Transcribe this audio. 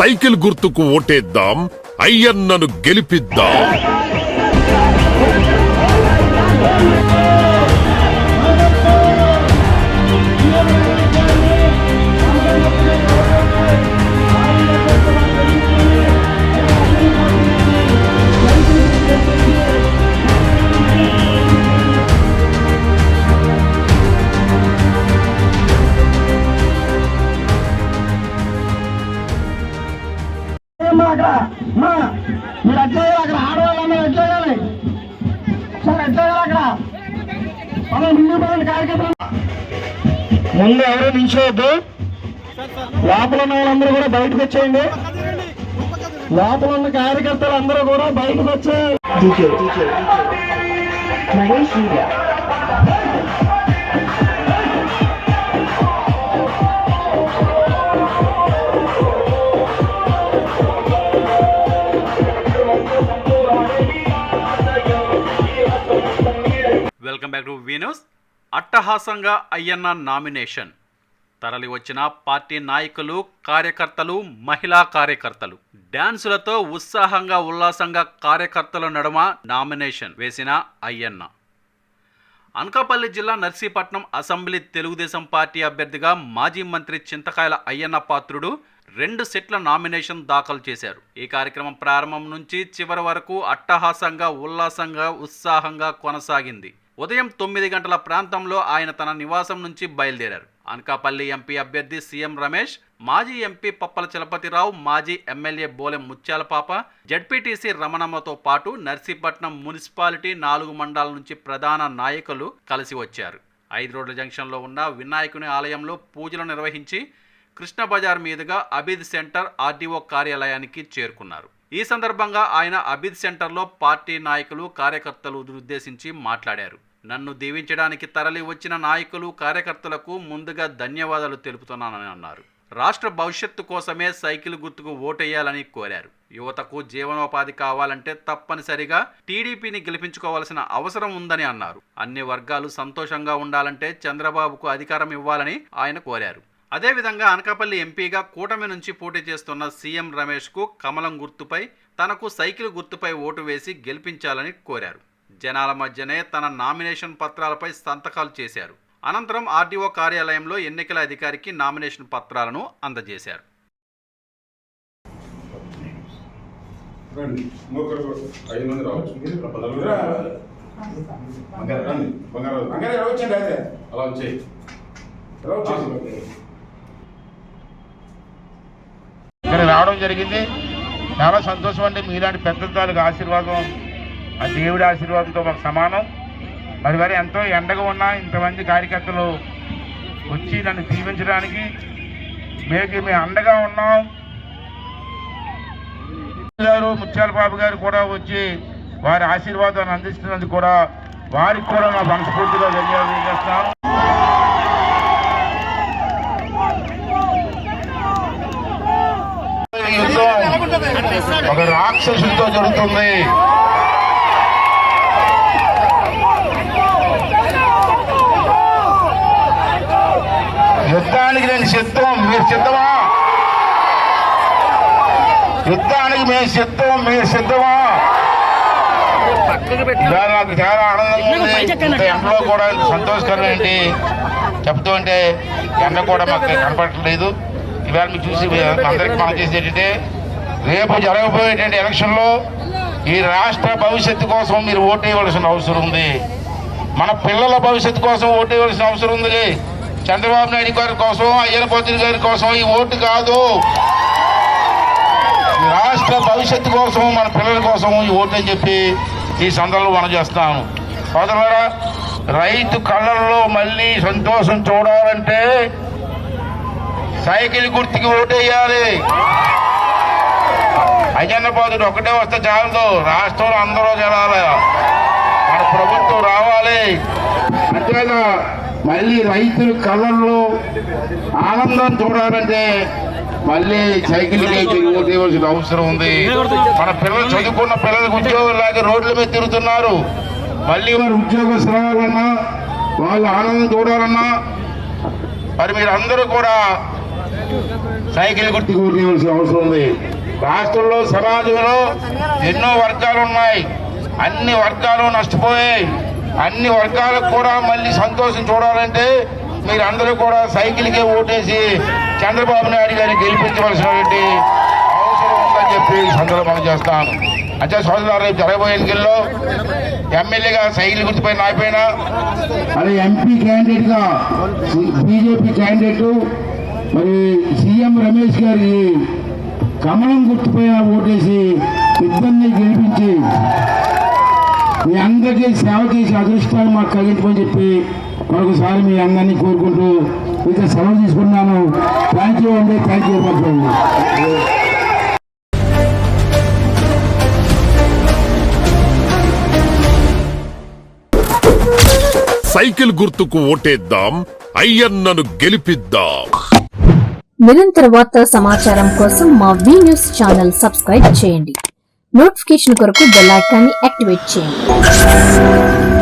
Cycle గుర్తుకు ఓటేద్దాం, అయ్యన్నను గెలిపిద్దాం. మీరు అట్లే అక్కడ ఆడవాళ్ళందరూ ఎట్లేయాలి సార్, ఎట్లేయాలి అక్కడ మనం హిందూ పనులు కార్యక్రమం. ముందు ఎవరు నిల్చోవద్దు, లోపల ఉన్న వాళ్ళందరూ కూడా బయటకు వచ్చేయండి. లోపల ఉన్న కార్యకర్తలు అందరూ కూడా బయటకు వచ్చేయాలి. Welcome back to V news. అట్టహాసంగా అయ్యన్న నామినేషన్. తరలి వచ్చిన పార్టీ నాయకులు, కార్యకర్తలు, మహిళా కార్యకర్తలు డ్యాన్సులతో ఉత్సాహంగా ఉల్లాసంగా కార్యకర్తల నడుమ నామినేషన్ వేసిన అయ్యన్న. అనకాపల్లి జిల్లా నర్సీపట్నం అసెంబ్లీ తెలుగుదేశం పార్టీ అభ్యర్థిగా మాజీ మంత్రి చింతకాయల అయ్యన్న పాత్రుడు 2 సెట్ల నామినేషన్ దాఖలు చేశారు. ఈ కార్యక్రమం ప్రారంభం నుంచి చివరి వరకు అట్టహాసంగా, ఉల్లాసంగా, ఉత్సాహంగా కొనసాగింది. ఉదయం 9 గంటల ప్రాంతంలో ఆయన తన నివాసం నుంచి బయలుదేరారు. అనకాపల్లి ఎంపీ అభ్యర్థి సీఎం రమేష్, మాజీ ఎంపీ పప్పల చలపతిరావు, మాజీ ఎమ్మెల్యే బోలెం ముత్యాలపాప, జడ్పీటీసీ రమణమ్మతో పాటు నర్సీపట్నం మున్సిపాలిటీ 4 మండలాల నుంచి ప్రధాన నాయకులు కలిసి వచ్చారు. 5 రోడ్ల జంక్షన్లో ఉన్న వినాయకుని ఆలయంలో పూజలు నిర్వహించి కృష్ణ బజార్ మీదుగా అబీద్ సెంటర్ ఆర్డీఓ కార్యాలయానికి చేరుకున్నారు. ఈ సందర్భంగా ఆయన అబీద్ సెంటర్లో పార్టీ నాయకులు, కార్యకర్తలు ఉద్దేశించి మాట్లాడారు. నన్ను దీవించడానికి తరలి వచ్చిన నాయకులు, కార్యకర్తలకు ముందుగా ధన్యవాదాలు తెలుపుతున్నానని అన్నారు. రాష్ట్ర భవిష్యత్తు కోసమే సైకిల్ గుర్తుకు ఓటేయాలని కోరారు. యువతకు జీవనోపాధి కావాలంటే తప్పనిసరిగా టీడీపీని గెలిపించుకోవాల్సిన అవసరం ఉందని అన్నారు. అన్ని వర్గాలు సంతోషంగా ఉండాలంటే చంద్రబాబుకు అధికారం ఇవ్వాలని ఆయన కోరారు. అదేవిధంగా అనకాపల్లి ఎంపీగా కూటమి నుంచి పోటీ చేస్తున్న సీఎం రమేష్కు కమలం గుర్తుపై, తనకు సైకిల్ గుర్తుపై ఓటు వేసి గెలిపించాలని కోరారు. జనాల మధ్యనే తన నామినేషన్ పత్రాలపై సంతకాలు చేశారు. అనంతరం ఆర్డీఓ కార్యాలయంలో ఎన్నికల అధికారికి నామినేషన్ పత్రాలను అందజేశారు. ఇక్కడ రావడం జరిగింది. చాలా సంతోషం అండి. మీలాంటి పెద్ద తాలూకు ఆశీర్వాదం ఆ దేవుడి ఆశీర్వాదంతో మాకు సమానం. మరి ఎంతో ఎండగా ఉన్నా ఇంతమంది కార్యకర్తలు వచ్చి నన్ను దీవించడానికి మేము అండగా ఉన్నాం. గారు ముత్యాలబాబు గారు కూడా వచ్చి వారి ఆశీర్వాదాన్ని అందిస్తున్నందుకు కూడా వారికి కూడా మా మనస్ఫూర్తిగా ధన్యవాదాలు చేస్తున్నాను. ఒక రాక్షసుతో జరుగుతుంది. యుద్ధానికి నేను సిద్ధం, మీరు సిద్ధమా? యుద్ధానికి మేము సిద్ధం, మీరు సిద్ధమా? నాకు చాలా ఆనందంగా ఉంది. ఎండలో కూడా సంతోషకరం ఏంటి చెప్తూ ఉంటే ఎండ కూడా మాకు కనపడట్లేదు. ఇవాళ మీకు చూసి అందరికీ మనం చేసేది ఏంటంటే, రేపు జరగబోయేటువంటి ఎలక్షన్లో ఈ రాష్ట్ర భవిష్యత్తు కోసం మీరు ఓటేయవలసిన అవసరం ఉంది. మన పిల్లల భవిష్యత్తు కోసం ఓటేయవలసిన అవసరం ఉంది. చంద్రబాబు నాయుడు గారి కోసం, అయ్యన్న పాత్రుడు గారి కోసం ఈ ఓటు కాదు. రాష్ట్ర భవిష్యత్తు కోసం, మన పిల్లల కోసం ఈ ఓటు అని చెప్పి ఈ సందర్భంలో మనం చేస్తాము. సోదరులారా, రైతు కళ్ళల్లో మళ్ళీ సంతోషం చూడాలంటే సైకిల్ గుర్తుకి ఓటేయాలి. అయ్యన్న పాత్రుడు ఒకటే వస్తే చాలదు, రాష్ట్రంలో అందరూ జనాలి, మన ప్రభుత్వం రావాలి. అంతేగా మళ్ళీ రైతుల కళ్ళల్లో ఆనందం చూడాలంటే మళ్ళీ సైకిల్కి ఓటేయవలసిన అవసరం ఉంది. మన పిల్లలు చదువుకున్న పిల్లలకు ఉద్యోగం లేక రోడ్ల మీద తిరుగుతున్నారు. మళ్ళీ వారు ఉద్యోగస్తులు రావాలన్నా, వాళ్ళు ఆనందం చూడాలన్నా మరి మీరు అందరూ కూడా సైకిల్ గుర్తు కూర్చోవలసిన అవసరం ఉంది. రాష్ట్రంలో సమాజంలో ఎన్నో వర్గాలు ఉన్నాయి, అన్ని వర్గాలు నష్టపోయాయి. అన్ని వర్గాలకు కూడా మళ్ళీ సంతోషం చూడాలంటే మీరందరూ కూడా సైకిల్కే ఓటేసి చంద్రబాబు నాయుడు గారిని గెలిపించవలసినటువంటి అవసరం ఉందని చెప్పి ఈ సందర్భంగా చేస్తాను. అంటే సోదరులారా, రేపు జరగబోయే ఎన్నికల్లో ఎమ్మెల్యేగా సైకిల్ గుర్తుపై నాయపోయినా మరి ఎంపీ క్యాండిడేట్ గా బీజేపీ క్యాండిడేట్ మరి సీఎం రమేష్ గారి కమలం గుర్తుపై ఓటేసి ఇద్దరిని గెలిపించి మీ అందరికీ సేవ చేసి అదృష్టాలు మాకు కలిగించమని చెప్పి మరొకసారి మీ అందరినీ కోరుకుంటూ ఇక సెలవు తీసుకున్నాను. థ్యాంక్ యూ అండి, thank you very much. Cycle గుర్తుకు ఓటేద్దాం, అయ్యన్నను గెలిపిద్దాం. నిరంతర వార్తా సమాచారం కోసం మా వి న్యూస్ ఛానల్ సబ్స్క్రైబ్ చేయండి. నోటిఫికేషన్ కొరకు బెల్ ఐకాన్ని యాక్టివేట్ చేయండి.